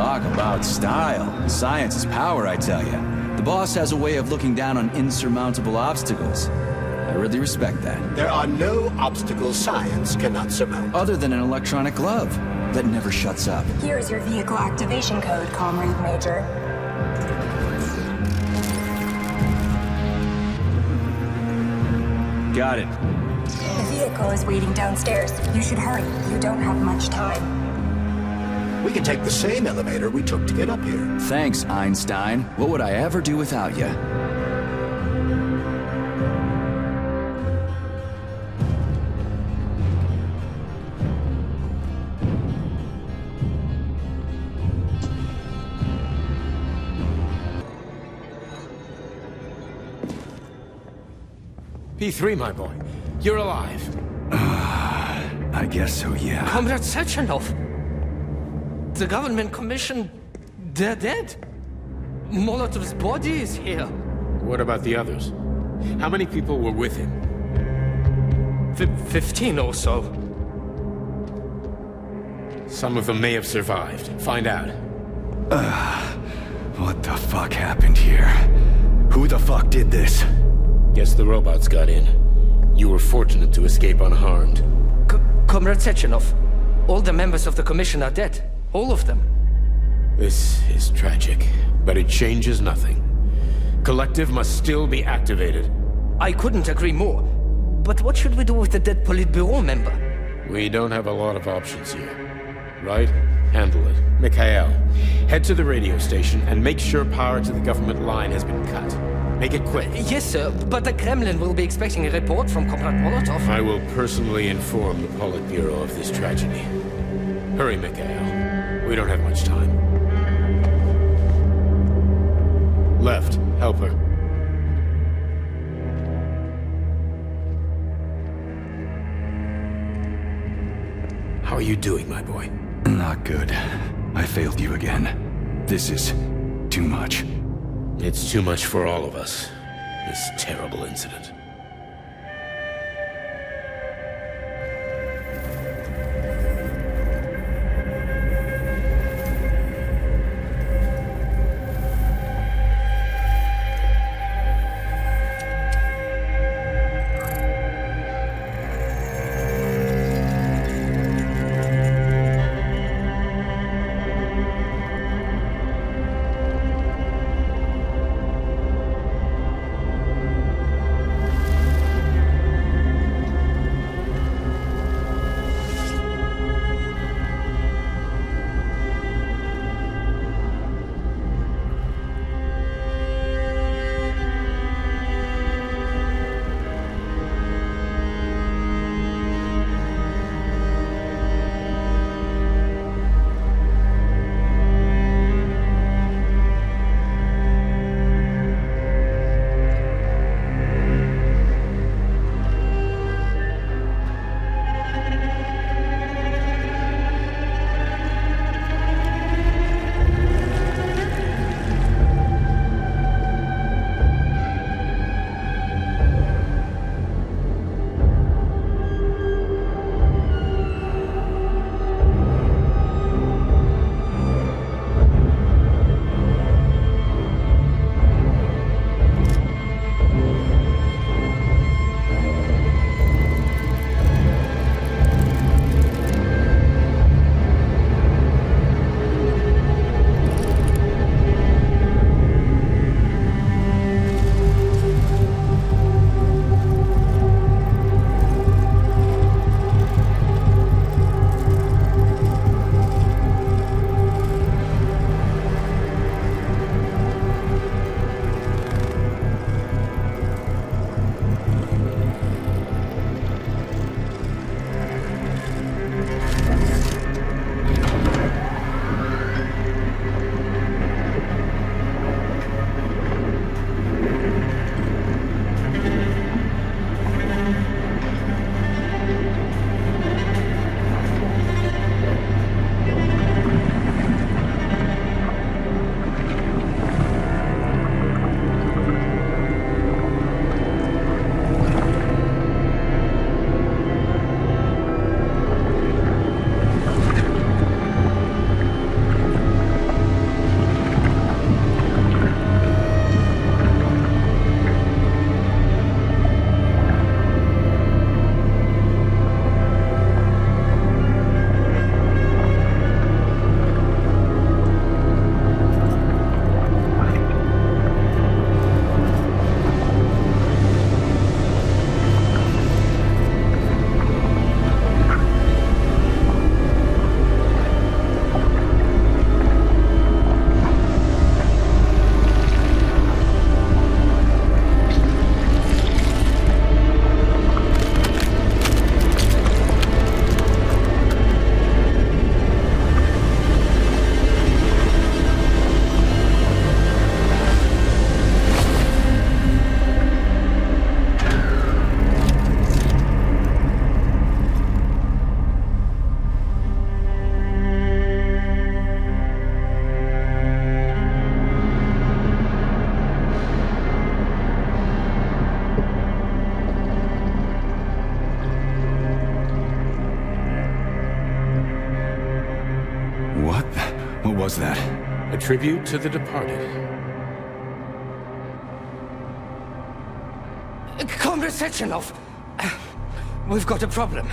Talk about style. Science is power, I tell you. The boss has a way of looking down on insurmountable obstacles. I really respect that. There are no obstacles science cannot surmount. Other than an electronic glove that never shuts up. Here's your vehicle activation code, Comrade Major. Got it. The vehicle is waiting downstairs. You should hurry. You don't have much time. We can take the same elevator we took to get up here. Thanks, Einstein. What would I ever do without you? P3, my boy. You're alive. I guess so, yeah. Comrade Sechinov. The government commission... they're dead. Molotov's body is here. What about the others? How many people were with him? 15 or so. Some of them may have survived. Find out. What the fuck happened here? Who the fuck did this? Guess the robots got in. You were fortunate to escape unharmed. Comrade Sechinov, all the members of the commission are dead. All of them. This is tragic, but it changes nothing. Collective must still be activated. I couldn't agree more. But what should we do with the dead Politburo member? We don't have a lot of options here. Right? Handle it. Mikhail, head to the radio station and make sure power to the government line has been cut. Make it quick. Yes, sir, but the Kremlin will be expecting a report from Comrade Molotov. I will personally inform the Politburo of this tragedy. Hurry, Mikhail. We don't have much time. Left. Help her. How are you doing, my boy? Not good. I failed you again. This is too much. It's too much for all of us. This terrible incident. was that? A tribute to the departed. Comrade Sechinov! We've got a problem.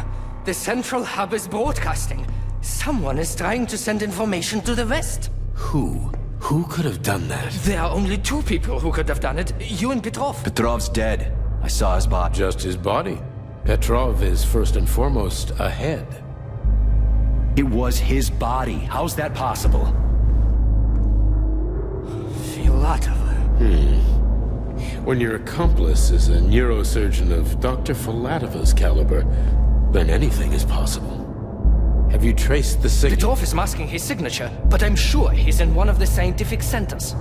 The central hub is broadcasting. Someone is trying to send information to the west. Who? Who could have done that? There are only two people who could have done it. You and Petrov. Petrov's dead. I saw his body. Just his body. Petrov is first and foremost a head. It was his body. How's that possible? Filatova. When your accomplice is a neurosurgeon of Dr. Filatova's caliber, then anything is possible. Have you traced the signal? Petrov is masking his signature, but I'm sure he's in one of the scientific centers.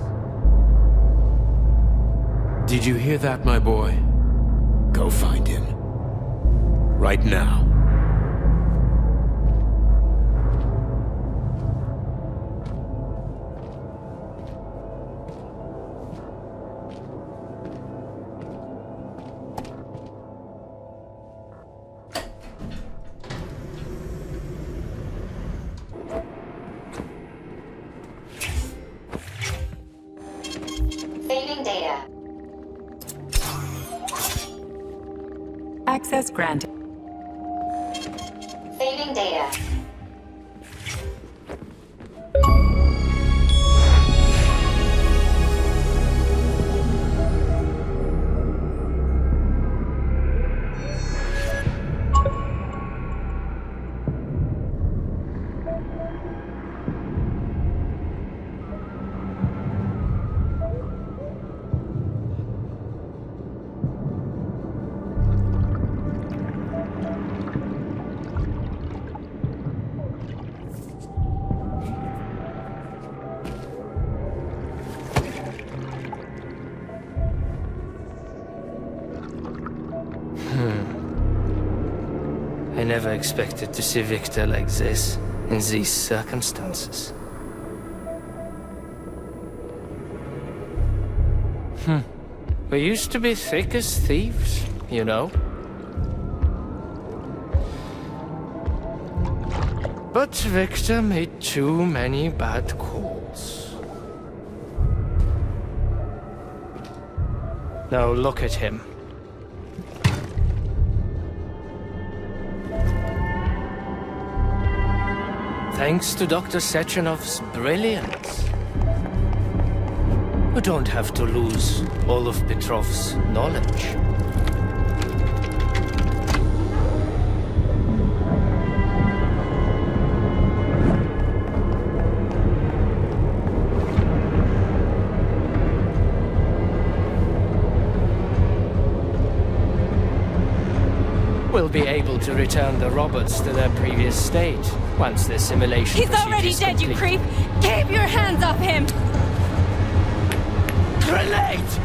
Did you hear that, my boy? Go find him. Right now. Saving data. Access granted. Saving data. I never expected to see Victor like this, in these circumstances. We used to be thick as thieves, you know. But Victor made too many bad calls. Now look at him. Thanks to Dr. Sechinov's brilliance. We don't have to lose all of Petrov's knowledge. We'll be able to return the robots to their previous state once the simulation He's already procedure is dead, you complete. creep! Keep your hands off him! Grenade!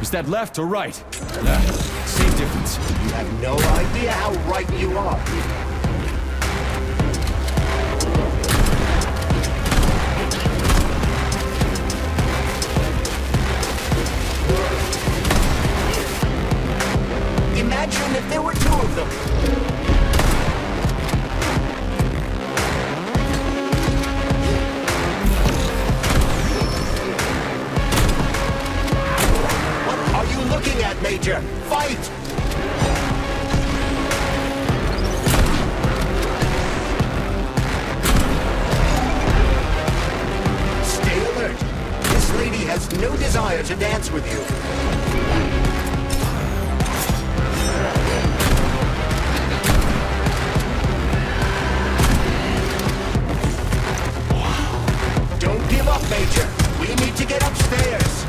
Is that left or right? Same difference. You have no idea how right you are. Imagine if there were two of them. no desire to dance with you. Don't give up, Major. We need to get upstairs.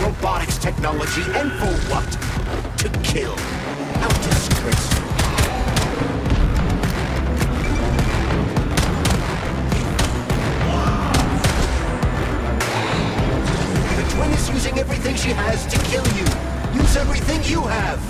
Robotics technology, and for what? To kill. How disgraceful. The twin is using everything she has to kill you. Use everything you have.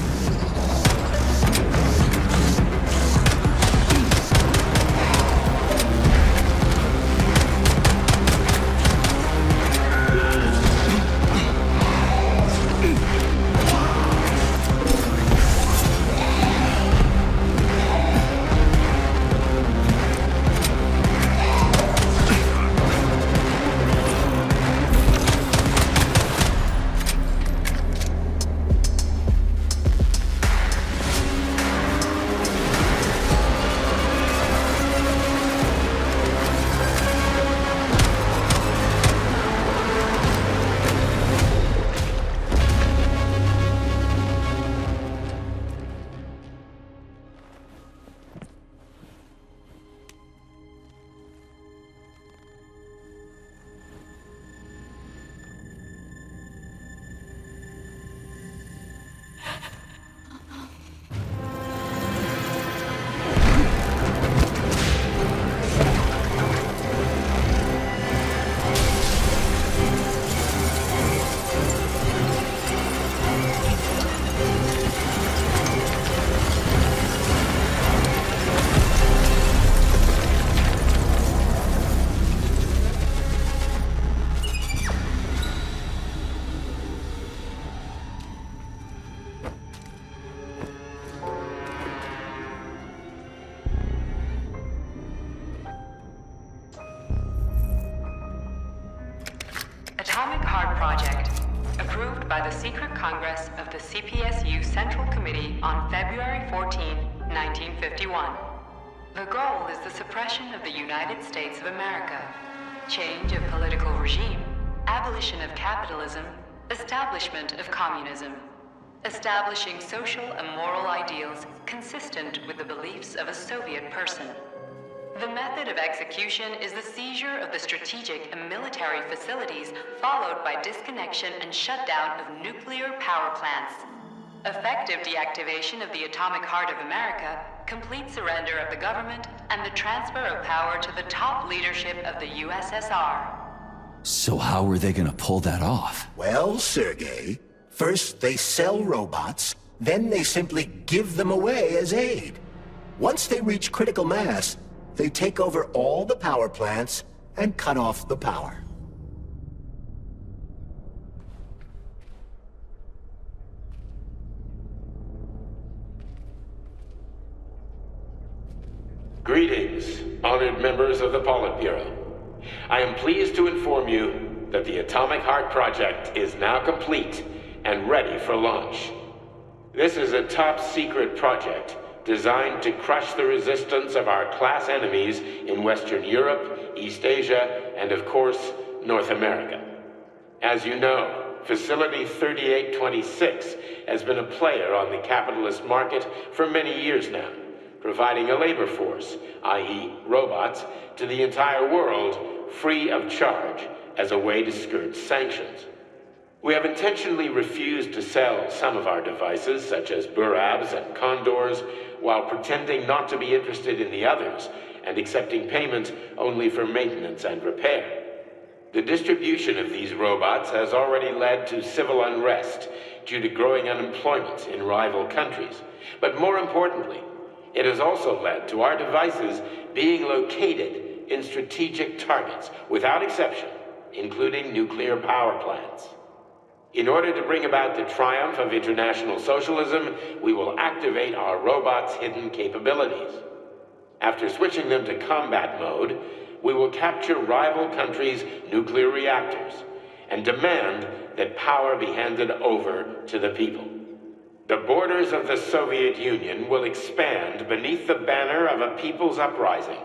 AMHarb project, approved by the Secret Congress of the CPSU Central Committee on February 14, 1951. The goal is the suppression of the United States of America, change of political regime, abolition of capitalism, establishment of communism, establishing social and moral ideals consistent with the beliefs of a Soviet person. The method of execution is the seizure of the strategic and military facilities, followed by disconnection and shutdown of nuclear power plants. Effective deactivation of the atomic heart of America, complete surrender of the government, and the transfer of power to the top leadership of the USSR. So how are they gonna pull that off? Well, Sergei, first they sell robots, then they simply give them away as aid. Once they reach critical mass, they take over all the power plants and cut off the power. Greetings, honored members of the Politburo. I am pleased to inform you that the Atomic Heart Project is now complete and ready for launch. This is a top-secret project designed to crush the resistance of our class enemies in Western Europe, East Asia, and of course, North America. As you know, Facility 3826 has been a player on the capitalist market for many years now, providing a labor force, i.e. robots, to the entire world free of charge as a way to skirt sanctions. We have intentionally refused to sell some of our devices, such as Burabs and Condors, while pretending not to be interested in the others and accepting payment only for maintenance and repair. The distribution of these robots has already led to civil unrest due to growing unemployment in rival countries. But more importantly, it has also led to our devices being located in strategic targets, without exception, including nuclear power plants. In order to bring about the triumph of international socialism, we will activate our robots' hidden capabilities. After switching them to combat mode, we will capture rival countries' nuclear reactors and demand that power be handed over to the people. The borders of the Soviet Union will expand beneath the banner of a people's uprising.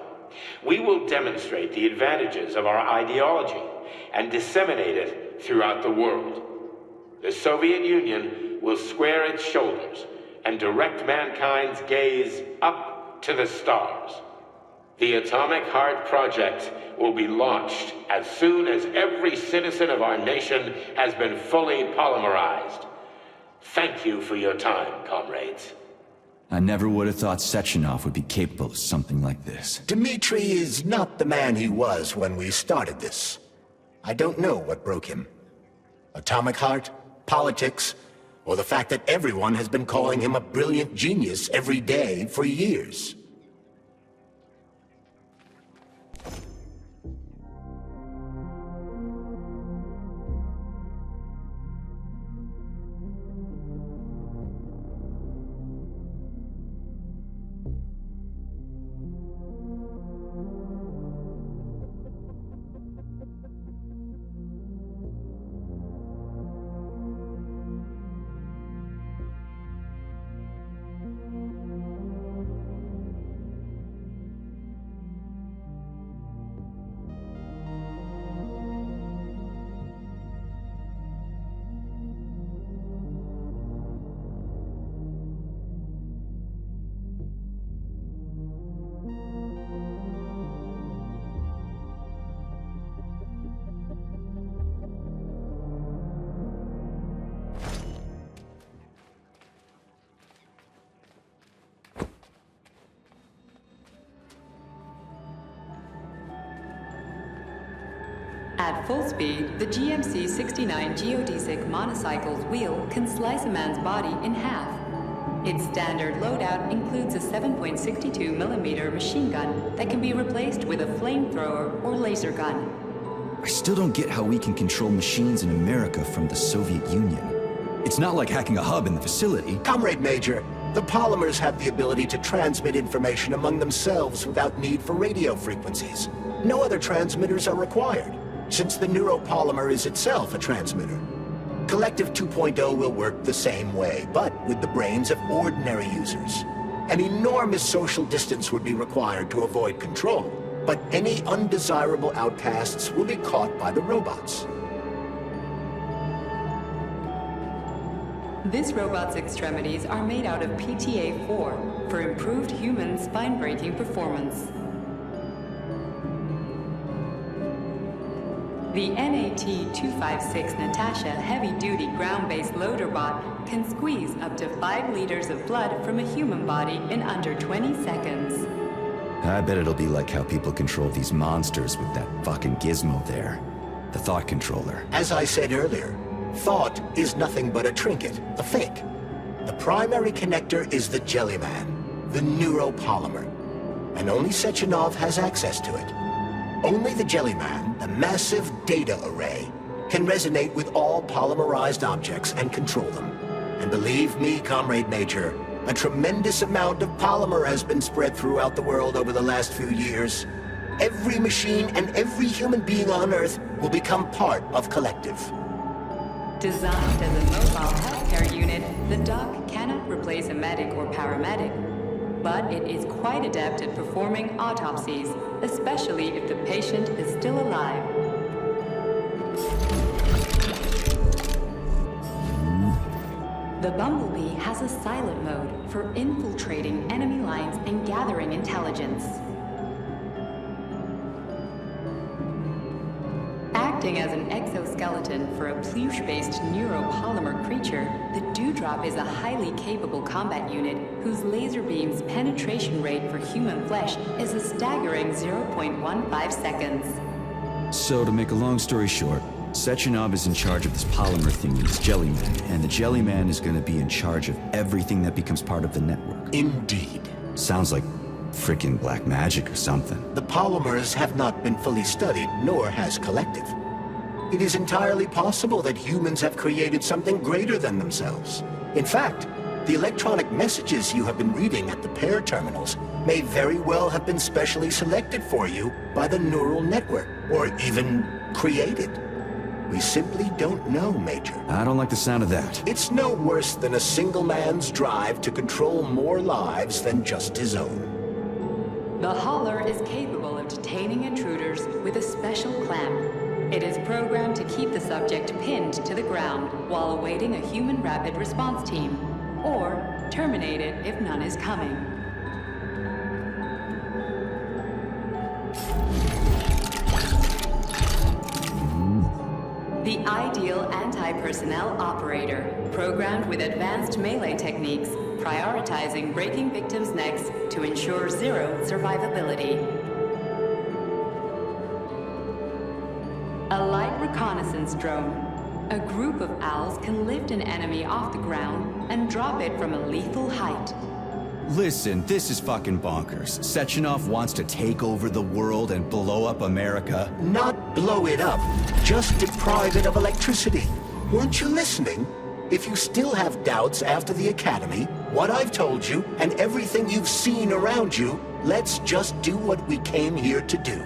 We will demonstrate the advantages of our ideology and disseminate it throughout the world. The Soviet Union will square its shoulders and direct mankind's gaze up to the stars. The Atomic Heart Project will be launched as soon as every citizen of our nation has been fully polymerized. Thank you for your time, comrades. I never would have thought Sechinov would be capable of something like this. Dmitri is not the man he was when we started this. I don't know what broke him. Atomic Heart, politics, or the fact that everyone has been calling him a brilliant genius every day for years. At full speed, the GMC-69 geodesic monocycle's wheel can slice a man's body in half. Its standard loadout includes a 7.62mm machine gun that can be replaced with a flamethrower or laser gun. I still don't get how we can control machines in America from the Soviet Union. It's not like hacking a hub in the facility. Comrade Major, the polymers have the ability to transmit information among themselves without need for radio frequencies. No other transmitters are required, since the neuropolymer is itself a transmitter. Collective 2.0 will work the same way, but with the brains of ordinary users. An enormous social distance would be required to avoid control, but any undesirable outcasts will be caught by the robots. This robot's extremities are made out of PTA-4 for improved human spine-breaking performance. The NAT-256 Natasha heavy-duty ground-based loader bot can squeeze up to 5 liters of blood from a human body in under 20 seconds. I bet it'll be like how people control these monsters with that fucking gizmo there. The thought controller. As I said earlier, thought is nothing but a trinket, a fake. The primary connector is the Jellyman, the neuropolymer. And only Sechinov has access to it. Only the Jellyman, the massive data array, can resonate with all polymerized objects and control them. And believe me, Comrade Major, a tremendous amount of polymer has been spread throughout the world over the last few years. Every machine and every human being on Earth will become part of Collective. Designed as a mobile healthcare unit, the doc cannot replace a medic or paramedic, but it is quite adept at performing autopsies, especially if the patient is still alive. The Bumblebee has a silent mode for infiltrating enemy lines and gathering intelligence. Acting as an exoskeleton for a pluche-based neuropolymer creature, the Dewdrop is a highly capable combat unit whose laser beam's penetration rate for human flesh is a staggering 0.15 seconds. So, to make a long story short, Sechinov is in charge of this polymer thing with this Jellyman, and the Jellyman is gonna be in charge of everything that becomes part of the network. Indeed. Sounds like frickin' black magic or something. The polymers have not been fully studied, nor has Collective. It is entirely possible that humans have created something greater than themselves. In fact, the electronic messages you have been reading at the pair terminals may very well have been specially selected for you by the neural network, or even created. We simply don't know, Major. I don't like the sound of that. It's no worse than a single man's drive to control more lives than just his own. The hauler is capable of detaining intruders with a special clamp. It is programmed to keep the subject pinned to the ground while awaiting a human rapid response team, or terminate it if none is coming. The ideal anti-personnel operator, programmed with advanced melee techniques, prioritizing breaking victims' necks to ensure zero survivability. A light reconnaissance drone. A group of owls can lift an enemy off the ground and drop it from a lethal height. Listen, this is fucking bonkers. Sechinov wants to take over the world and blow up America. Not blow it up, just deprive it of electricity. Weren't you listening? If you still have doubts after the Academy, what I've told you, and everything you've seen around you, let's just do what we came here to do.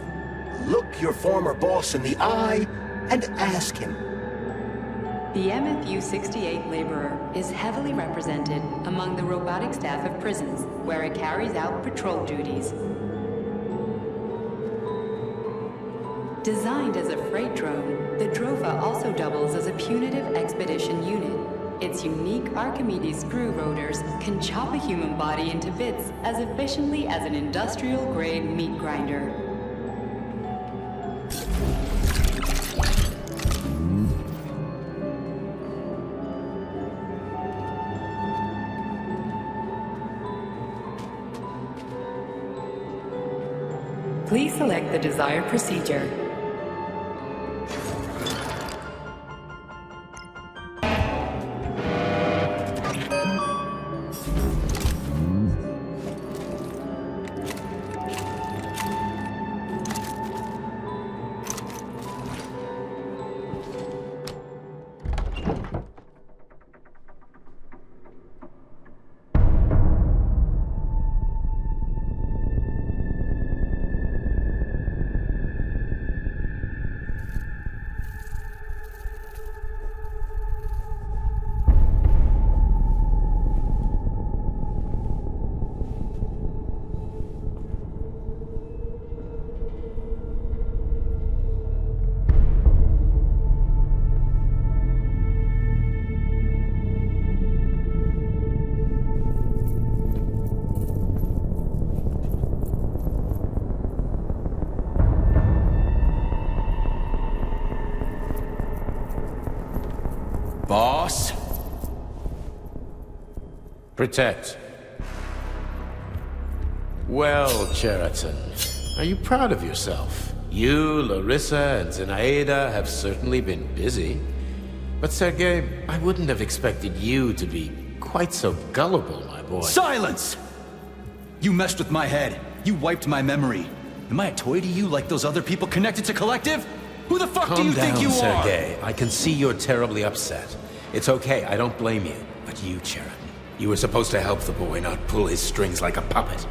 Look your former boss in the eye and ask him. The MFU-68 laborer is heavily represented among the robotic staff of prisons, where it carries out patrol duties. Designed as a freight drone, the Drofa also doubles as a punitive expedition unit. Its unique Archimedes screw rotors can chop a human body into bits as efficiently as an industrial-grade meat grinder. Please select the desired procedure. Boss? Protect. Well, Cheriton, are you proud of yourself? You, Larissa, and Zinaida have certainly been busy. But Sergei, I wouldn't have expected you to be quite so gullible, my boy. Silence! You messed with my head. You wiped my memory. Am I a toy to you like those other people connected to Collective? Who the fuck do you think you are? Calm down, Sergei. I can see you're terribly upset. It's okay, I don't blame you. But you, Cheriton, you were supposed to help the boy, not pull his strings like a puppet.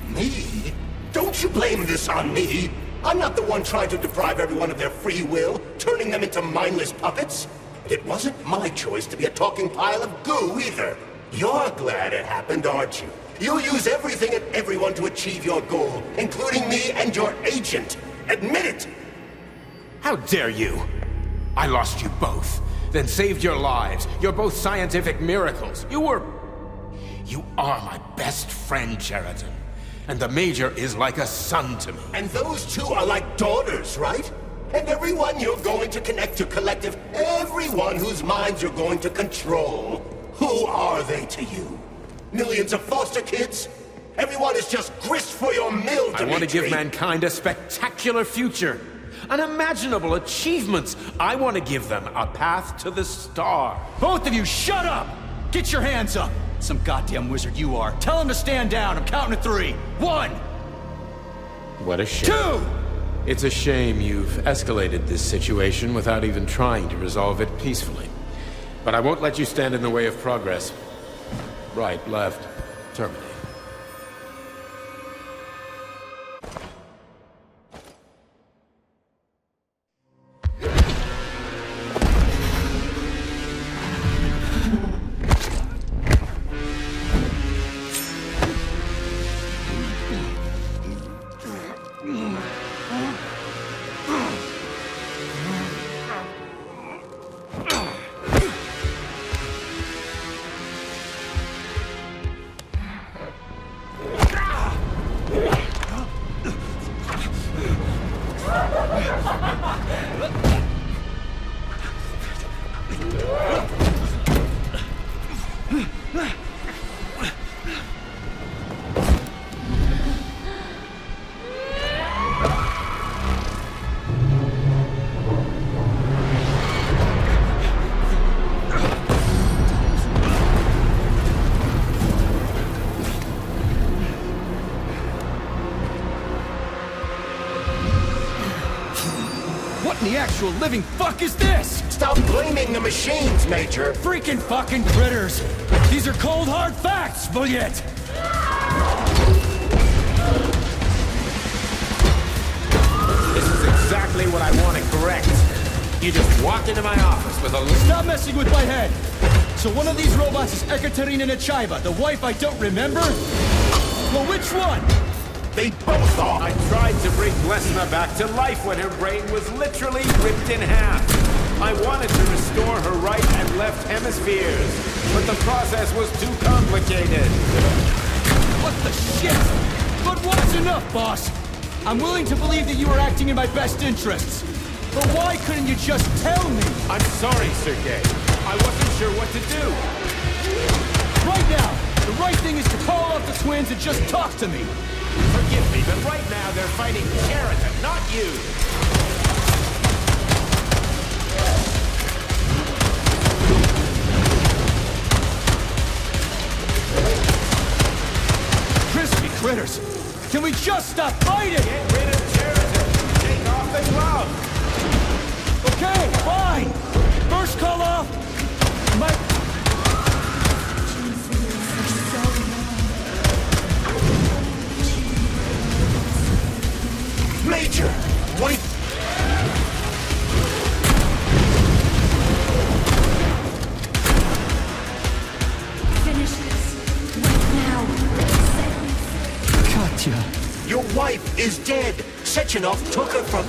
Me? Don't you blame this on me! I'm not the one trying to deprive everyone of their free will, turning them into mindless puppets. And it wasn't my choice to be a talking pile of goo, either. You're glad it happened, aren't you? You'll use everything and everyone to achieve your goal, including me and your agent. Admit it! How dare you! I lost you both, then saved your lives. You're both scientific miracles. You are my best friend, Cheriton. And the Major is like a son to me. And those two are like daughters, right? And everyone you're going to connect to Collective, everyone whose minds you're going to control, who are they to you? Millions of foster kids? Everyone is just grist for your mill, Dimitri. I want to give mankind a spectacular future. Unimaginable achievements. I want to give them a path to the star. Both of you, shut up! Get your hands up! Some goddamn wizard you are. Tell him to stand down. I'm counting to 3. 1! What a shame. 2! It's a shame you've escalated this situation without even trying to resolve it peacefully. But I won't let you stand in the way of progress. Right, left, terminate. actual living fuck is this? Stop blaming the machines, Major! Freaking fucking critters! These are cold hard facts, Bullet! This is exactly what I want to correct. You just walked into my office with a... Stop messing with my head! So one of these robots is Ekaterina Nechaeva, the wife I don't remember? Well, which one? They both are! I tried to bring Blesna back to life when her brain was literally ripped in half. I wanted to restore her right and left hemispheres, but the process was too complicated. What the shit? But what's enough, boss? I'm willing to believe that you were acting in my best interests. But why couldn't you just tell me? I'm sorry, Sergei. I wasn't sure what to do. Right now, the right thing is to call off the twins and just talk to me. Forgive me, but right now they're fighting Sheraton, not you. Crispy critters! Can we just stop fighting? Get rid of Sheraton. Take off the glove. Okay, fine! First call off... my... Major! Wait! Finish this. Right now. Katya... Your wife is dead! Sechinov took her from...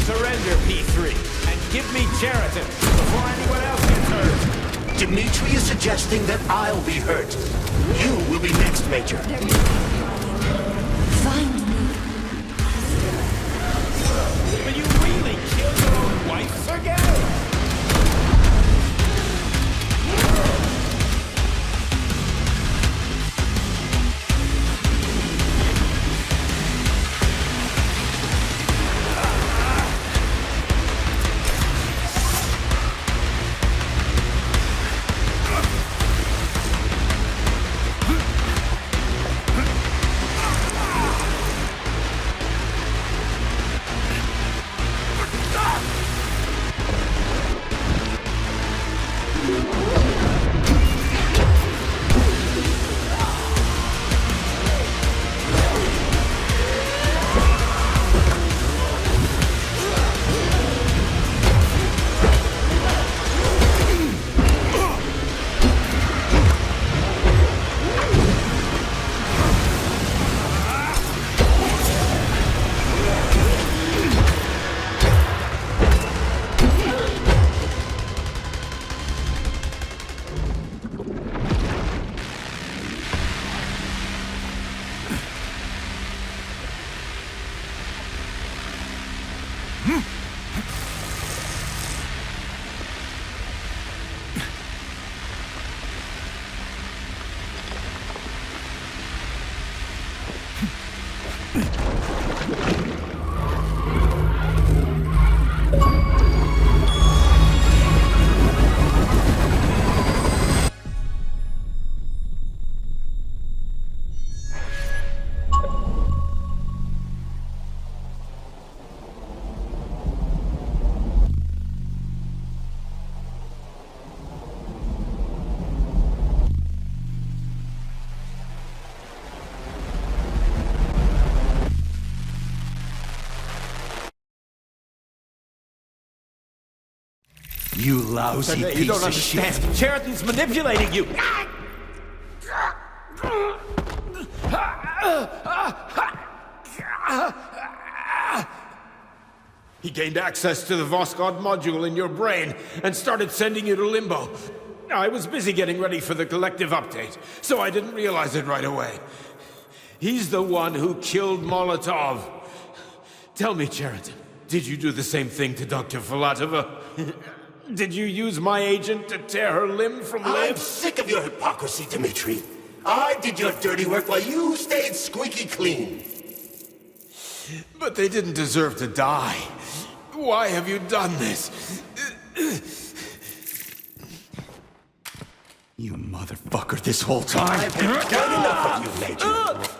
Surrender, P3, and give me Sheraton before anyone else gets hurt. Dmitri is suggesting that I'll be hurt. You will be next, Major. Find me. But you really killed your own wife, Sergei? You lousy You piece don't of understand. shit. Sheraton's manipulating you. He gained access to the Voskhod module in your brain and started sending you to Limbo. I was busy getting ready for the collective update, so I didn't realize it right away. He's the one who killed Molotov. Tell me, Sheraton, did you do the same thing to Dr. Filatova? Did you use my agent to tear her limb from I'm limb? sick of your hypocrisy, Dmitri. I did your dirty work while you stayed squeaky clean. But they didn't deserve to die. Why have you done this? You motherfucker this whole time! I've done enough of you, Major.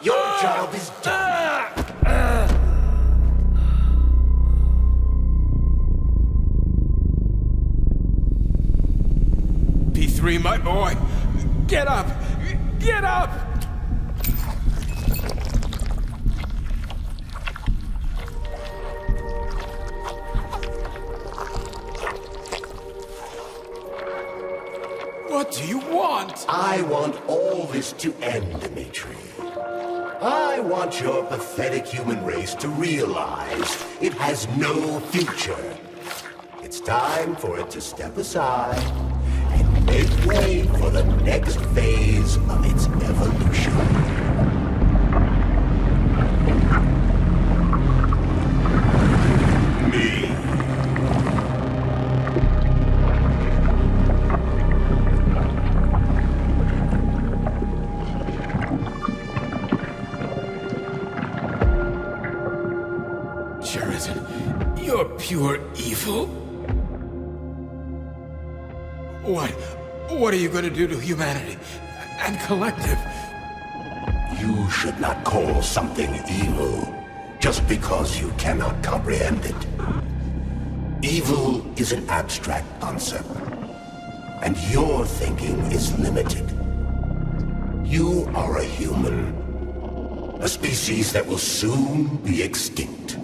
Your job is done. P3, my boy! Get up! Get up! What do you want? I want all this to end, Dimitri. I want your pathetic human race to realize it has no future. It's time for it to step aside and make way for the next phase of its evolution. You're pure evil? What are you going to do to humanity and collective? You should not call something evil just because you cannot comprehend it. Evil is an abstract concept, and your thinking is limited. You are a human, a species that will soon be extinct.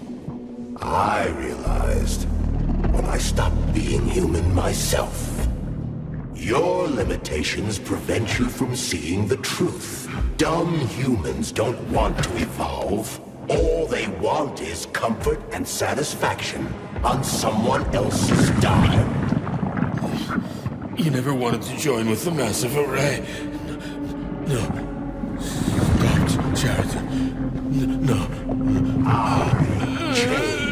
I realized when I stopped being human myself. Your limitations prevent you from seeing the truth. Dumb humans don't want to evolve. All they want is comfort and satisfaction on someone else's dime. You never wanted to join with the massive array. No. Stop, Sheridan. No. I changed.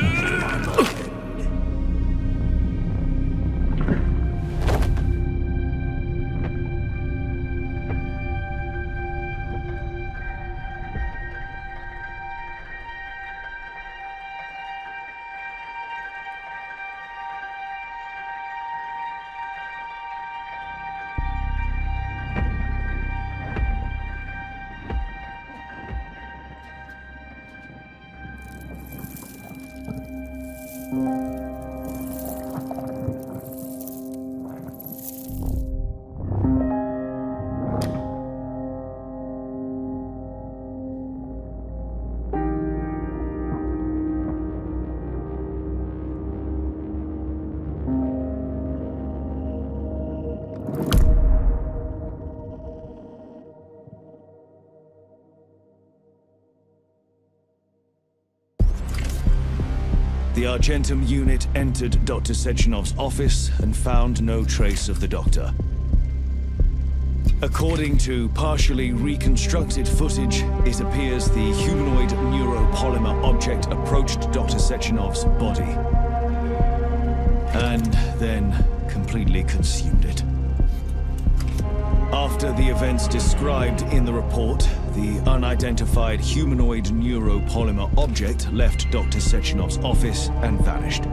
The Argentum unit entered Dr. Sechinov's office and found no trace of the doctor. According to partially reconstructed footage, it appears the humanoid neuropolymer object approached Dr. Sechinov's body and then completely consumed it. After the events described in the report, the unidentified humanoid neuropolymer object left Dr. Sechinov's office and vanished.